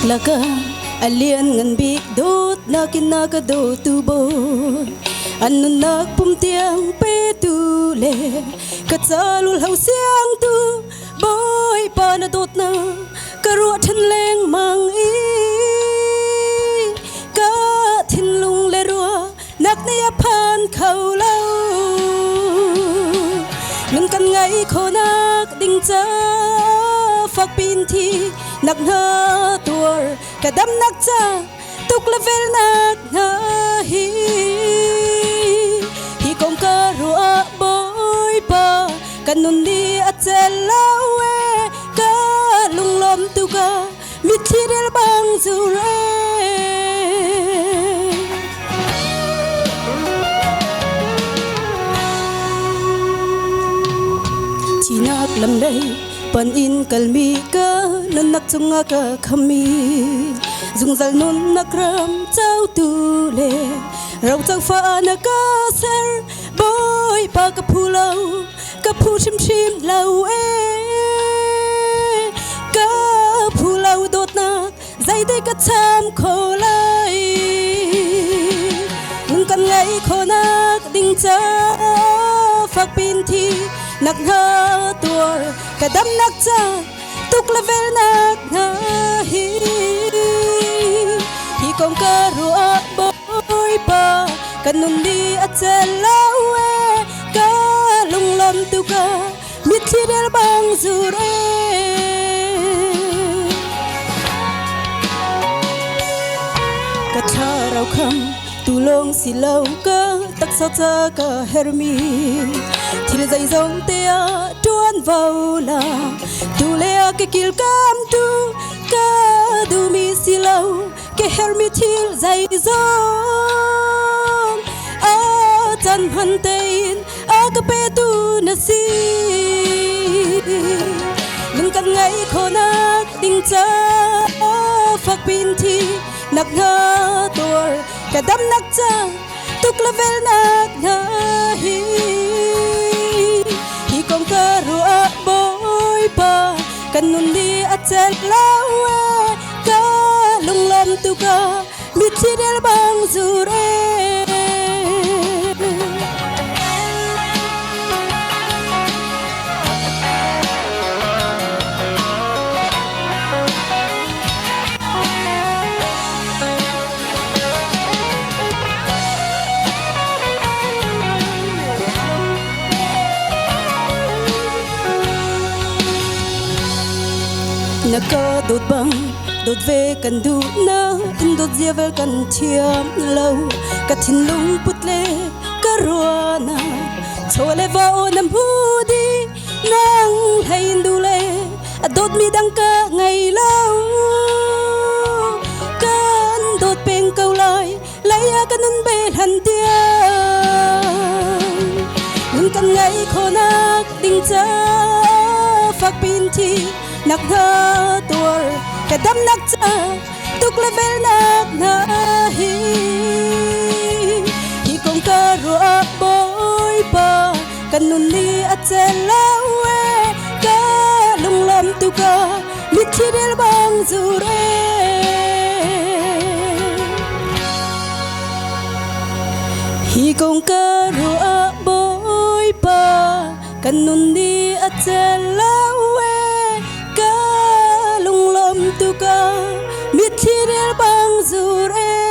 Laka alian ngan big dot na kinakado tuboy anu nagpumtiang petule katsalul hausiang tu boy panadot na karuatan leng mang i ka thinlung lerua nakniya phan khau lau nun kan ngai khonak ding cha phak pin thi nak na tur kadam nak cha tuk level nak na hi kong ka ruwa boy pa kanun di atsel lawe ka lunglom tu ka mitirel bang zure chinak lam dai pan in kalmi ka nan nak chunga ka khami zungzal nun nakram chau tu le rau chau fa na ka ser boy pa ka phulau ka phu chim chim lau e ka phulau dot nak zai de ka cham kho lai nun kan ngai kho nak ding cha phak pin thi nak ha tur kadam nak cha tuk level nak na hi kong ka ruwa boy pa kanun di atsel lawe ka lunglom tu ka mitirel bang zure ka tharau kham tulong silau ka taksa cha ka hermi thil zai zong te a tuan vau la tu le a ke kil kam tu ka du mi silau ke hermi thil zai zong a chan han tein a ka pe tu na si lung kan ngai khonak ding cha phak pin thi nak na tur kadam nak cha tuk level nak na hi kong ka ruwa boy pa kanun di atsel lawe ka lunglom tu ka mitirel bang zure naka dot bang dot ve kan du na in dot jevel kan thiam lo ka thin lung putle karwana chole va onam hudi nang hain du le dot mi dang ka ngai lo kan dot peng kau lai lai a kanun be han tia nun kan ngai khonak ding cha phak pin thi nak na tur kadam nak cha tuk level nak na hi kong ka ruwa boy pa kanun ni atsel lawe ka lunglom tu ka mitirel bang zure kong ka ruwa boy pa kanun ni atsel lawe tu ka mitirel bang zure